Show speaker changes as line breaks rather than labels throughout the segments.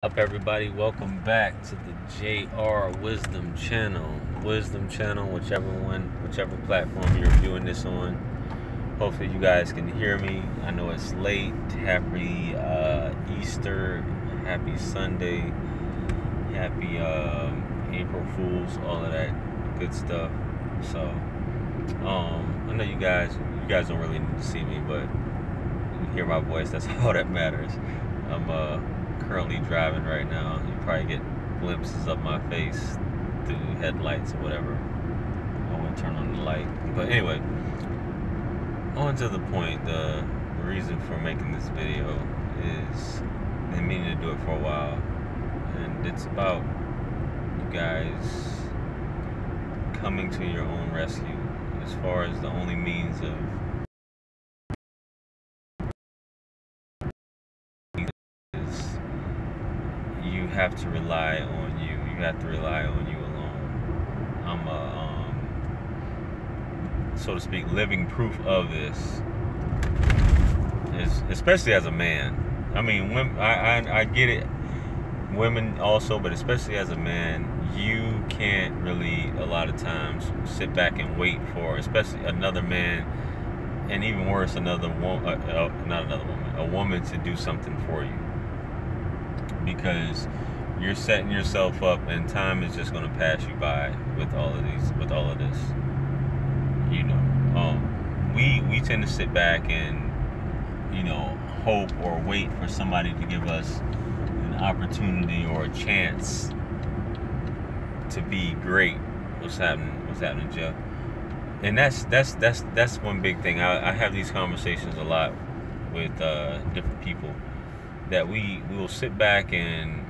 Up everybody, welcome back to the JR Wisdom Channel. Whichever platform you're viewing this on. Hopefully you guys can hear me. I know it's late. Happy Easter, happy Sunday, happy April Fools, all of that good stuff. So I know you guys don't really need to see me, but you hear my voice, that's all that matters. I'm currently driving right now. You probably get glimpses of my face through headlights or whatever. I won't turn on the light. But anyway, on to the point. The reason for making this video is I've been meaning to do it for a while, and it's about you guys coming to your own rescue as far as the only means of you have to rely on you. You have to rely on you alone. I'm a, so to speak, living proof of this. Especially as a man. I mean, women, I get it. Women also, but especially as a man, you can't really a lot of times sit back and wait for, especially another man, and even worse, a woman to do something for you. Because you're setting yourself up, and time is just going to pass you by with all of this. You know, we tend to sit back and, you know, hope or wait for somebody to give us an opportunity or a chance to be great. What's happening, Jeff? And that's one big thing. I have these conversations a lot with different people, that we will sit back and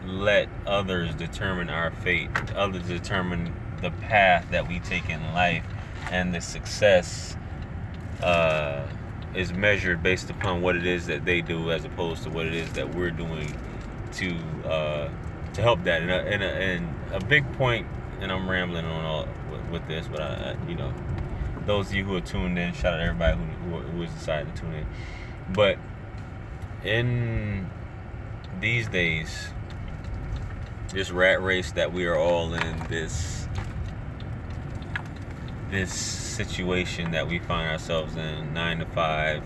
let others determine our fate, others determine the path that we take in life, and the success is measured based upon what it is that they do, as opposed to what it is that we're doing to help that. And a big point, and I'm rambling on all with this, but I you know, those of you who are tuned in, shout out to everybody who has decided to tune in. But in these days, this rat race that we are all in, this situation that we find ourselves in, 9 to 5,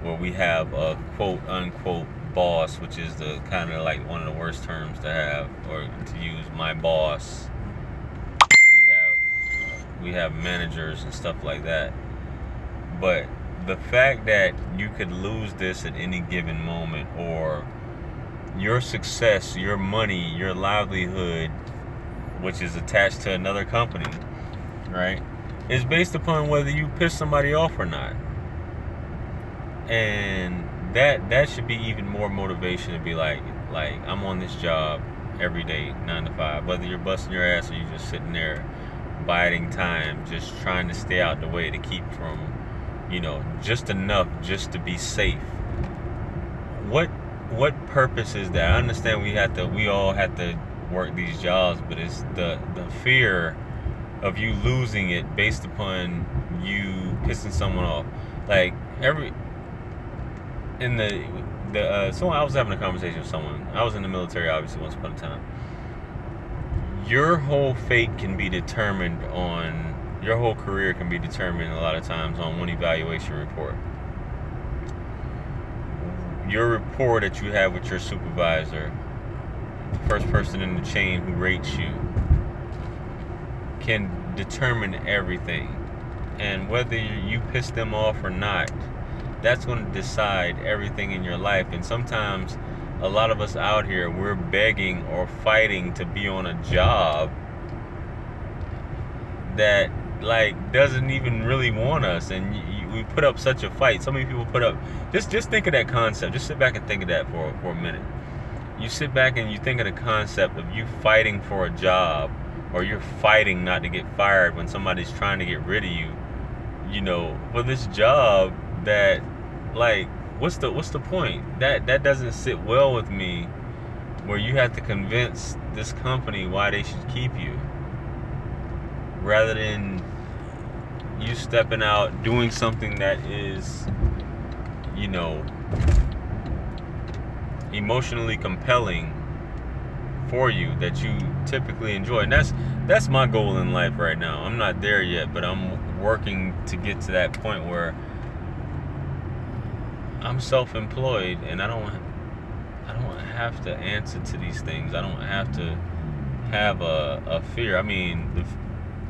where we have a quote unquote boss, which is the kind of like one of the worst terms to have, or to use, my boss. We have managers and stuff like that. But the fact that you could lose this at any given moment, or your success, your money, your livelihood, which is attached to another company, right, is based upon whether you piss somebody off or not. And that should be even more motivation to be like I'm on this job every day, 9 to 5, whether you're busting your ass or you're just sitting there biding time, just trying to stay out the way to keep from, you know, just enough just to be safe. What purpose is that? I understand we all have to work these jobs, but it's the fear of you losing it based upon you pissing someone off. Like I was having a conversation with someone. I was in the military, obviously, once upon a time. Your whole fate can be determined on, your whole career can be determined a lot of times on one evaluation report. Your rapport that you have with your supervisor, the first person in the chain who rates you, can determine everything. And whether you piss them off or not, that's going to decide everything in your life. And sometimes a lot of us out here, we're begging or fighting to be on a job that like doesn't even really want us, and we put up such a fight. So many people put up, just think of that concept. Just sit back and think of that for a minute. You sit back and you think of the concept of you fighting for a job, or you're fighting not to get fired when somebody's trying to get rid of you, you know, for this job that, like, what's the point? That doesn't sit well with me, where you have to convince this company why they should keep you, rather than you stepping out, doing something that is, you know, emotionally compelling for you that you typically enjoy. And that's my goal in life right now. I'm not there yet, but I'm working to get to that point where I'm self-employed and I don't have to answer to these things. I don't have to have a fear. I mean,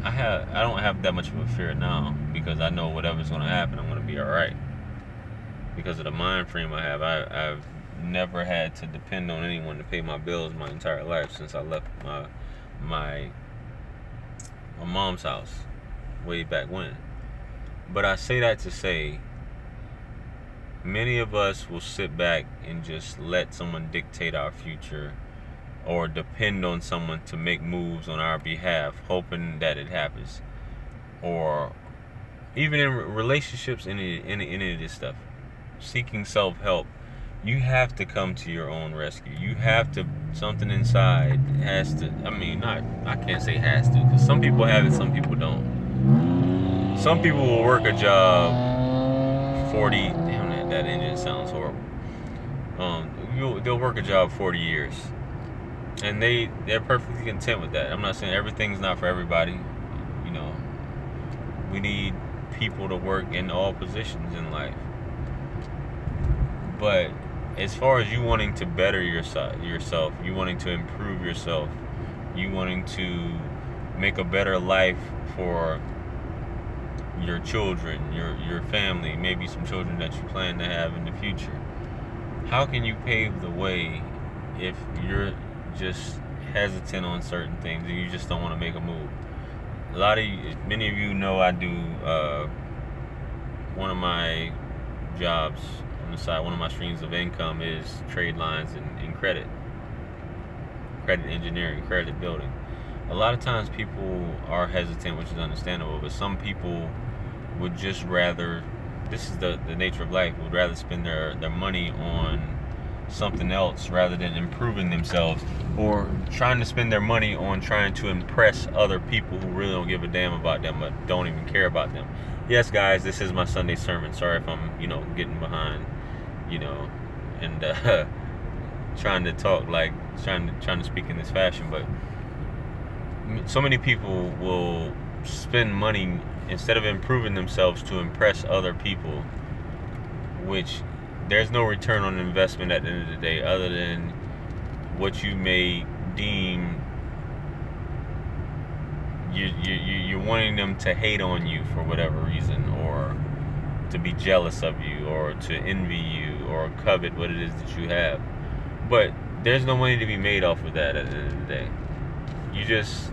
I don't have that much of a fear now because I know whatever's going to happen, I'm going to be all right. Because of the mind frame I have, I've never had to depend on anyone to pay my bills my entire life since I left my mom's house way back when. But I say that to say, many of us will sit back and just let someone dictate our future or depend on someone to make moves on our behalf, hoping that it happens. Or even in relationships, any of this stuff, seeking self-help, you have to come to your own rescue. You have to, something inside has to, I can't say has to, because some people have it, some people don't. Some people will work a job 40, damn, that engine sounds horrible. They'll work a job 40 years. And they're perfectly content with that. I'm not saying everything's not for everybody. You know, we need people to work in all positions in life. But as far as you wanting to better yourself, you wanting to improve yourself, you wanting to make a better life for your children, your family, maybe some children that you plan to have in the future, how can you pave the way if you're just hesitant on certain things and you just don't want to make a move? Many of you know I do one of my jobs on the side, one of my streams of income is trade lines and credit engineering, credit building. A lot of times people are hesitant, which is understandable, but some people would just rather, this is the nature of life, would rather spend their money on something else rather than improving themselves, or trying to spend their money on trying to impress other people who really don't give a damn about them but don't even care about them. Yes, guys, this is my Sunday sermon. Sorry if I'm, getting behind, and trying to talk like trying to speak in this fashion, but so many people will spend money instead of improving themselves to impress other people, which there's no return on investment at the end of the day other than what you may deem you're wanting them to hate on you for whatever reason, or to be jealous of you, or to envy you, or covet what it is that you have. But there's no money to be made off of that at the end of the day. You just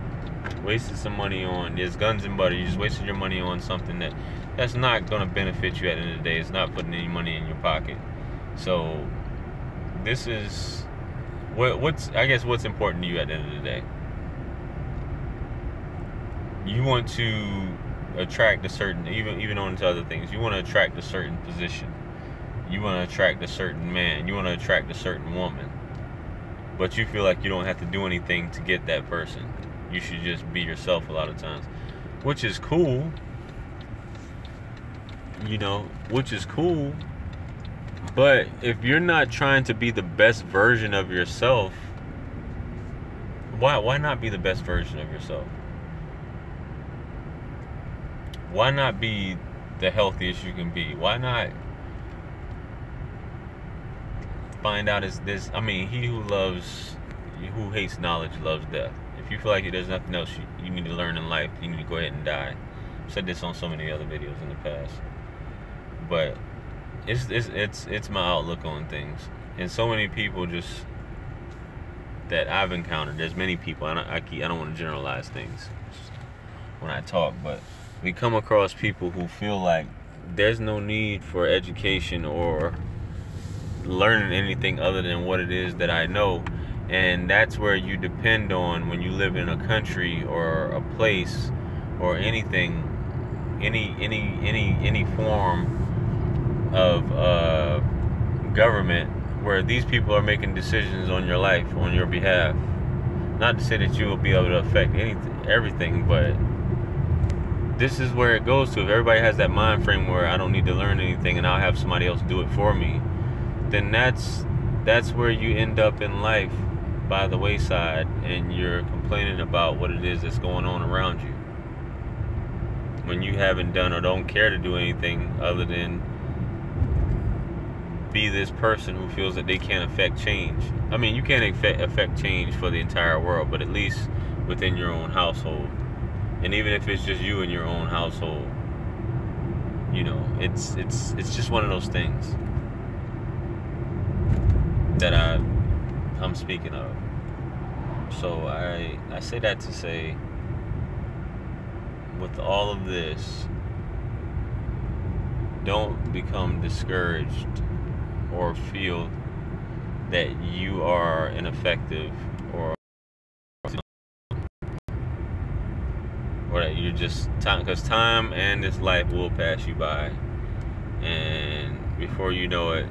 wasted some money on, there's guns and butter, you just wasted your money on something that's not going to benefit you at the end of the day. It's not putting any money in your pocket. So this is what's important to you at the end of the day. You want to attract a certain, even on to other things, you want to attract a certain position, you want to attract a certain man, you want to attract a certain woman, but you feel like you don't have to do anything to get that person. You should just be yourself a lot of times, which is cool, but if you're not trying to be the best version of yourself, why not be the best version of yourself? Why not be the healthiest you can be? Why not find out he who hates knowledge loves death. If you feel like there's nothing else you need to learn in life, you need to go ahead and die. I've said this on so many other videos in the past, but it's my outlook on things. And so many people just that I've encountered, there's many people, I don't want to generalize things when I talk, but we come across people who feel like there's no need for education or learning anything other than what it is that I know. And that's where you depend on when you live in a country or a place or anything, any form of government where these people are making decisions on your life, on your behalf. Not to say that you will be able to affect everything, but this is where it goes to. If everybody has that mind frame where I don't need to learn anything and I'll have somebody else do it for me, then that's that's where you end up in life, by the wayside, and you're complaining about what it is that's going on around you, when you haven't done or don't care to do anything other than be this person who feels that they can't affect change. I mean, you can't affect change for the entire world, but at least within your own household. And even if it's just you in your own household, you know, it's just one of those things that I'm speaking of. So I say that to say, with all of this, don't become discouraged or feel that you are ineffective, or that you're just time, because time and this life will pass you by, and before you know it,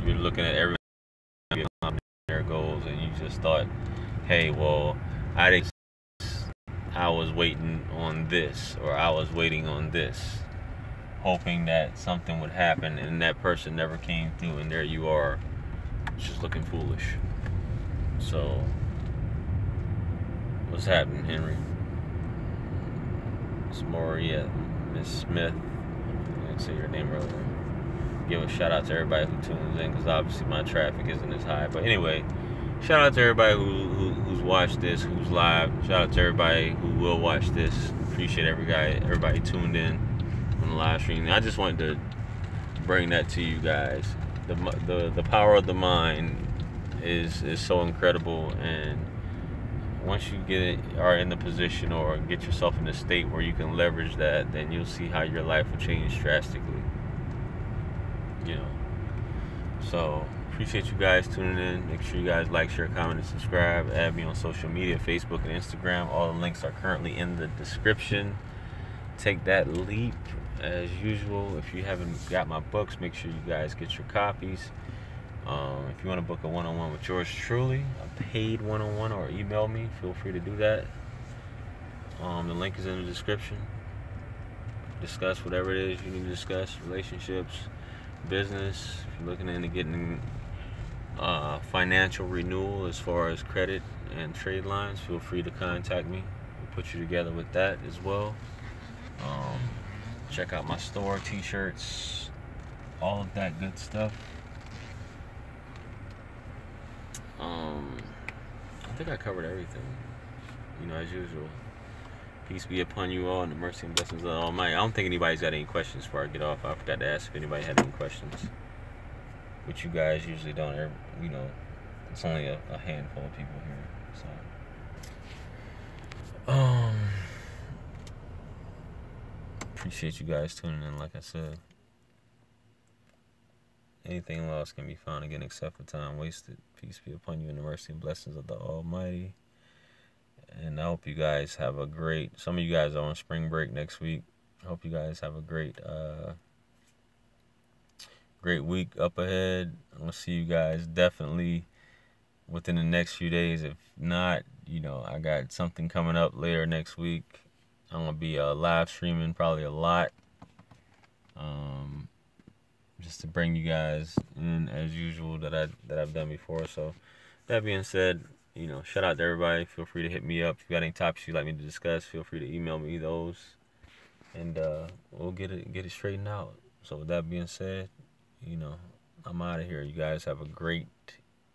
you're looking at everyone their goals, and you just thought, hey, well, I was waiting on this, or I was waiting on this, hoping that something would happen, and that person never came through, and there you are, just looking foolish. So, what's happening, Henry? It's Maria, Miss Smith. I didn't say your name earlier. Give a shout out to everybody who tunes in, because obviously my traffic isn't as high. But anyway, shout out to everybody who's watched this, who's live. Shout out to everybody who will watch this. Appreciate everybody tuned in on the live stream. I just wanted to bring that to you guys. The power of the mind is so incredible, and once you are in the position or get yourself in a state where you can leverage that, then you'll see how your life will change drastically. You know. So appreciate you guys tuning in. Make sure you guys like, share, comment, and subscribe. Add me on social media, Facebook and Instagram. All the links are currently in the description. Take that leap. As usual, if you haven't got my books, make sure you guys get your copies. If you want to book a one-on-one with yours truly, a paid one-on-one, or email me, feel free to do that. The link is in the description. Discuss whatever it is you need to discuss: relationships, business. If you're looking into getting financial renewal as far as credit and trade lines, feel free to contact me. We'll put you together with that as well. Check out my store, t-shirts, all of that good stuff. I think I covered everything, you know, as usual. Peace be upon you all, and the mercy and blessings of the Almighty. I don't think anybody's got any questions before I get off. I forgot to ask if anybody had any questions, which you guys usually don't ever, you know, it's only a handful of people here, so. Appreciate you guys tuning in, like I said. Anything lost can be found again except for time wasted. Peace be upon you, and the mercy and blessings of the Almighty. And I hope you guys have a great, some of you guys are on spring break next week. I hope you guys have a great week up ahead. I'm going to see you guys definitely within the next few days. If not, you know, I got something coming up later next week. I'm going to be live streaming probably a lot. Just to bring you guys in as usual that I've done before. So that being said, you know, shout out to everybody. Feel free to hit me up if you got any topics you'd like me to discuss. Feel free to email me those, and we'll get it straightened out. So with that being said, you know, I'm out of here. You guys have a great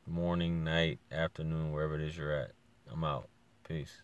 morning, night, afternoon, wherever it is you're at. I'm out. Peace.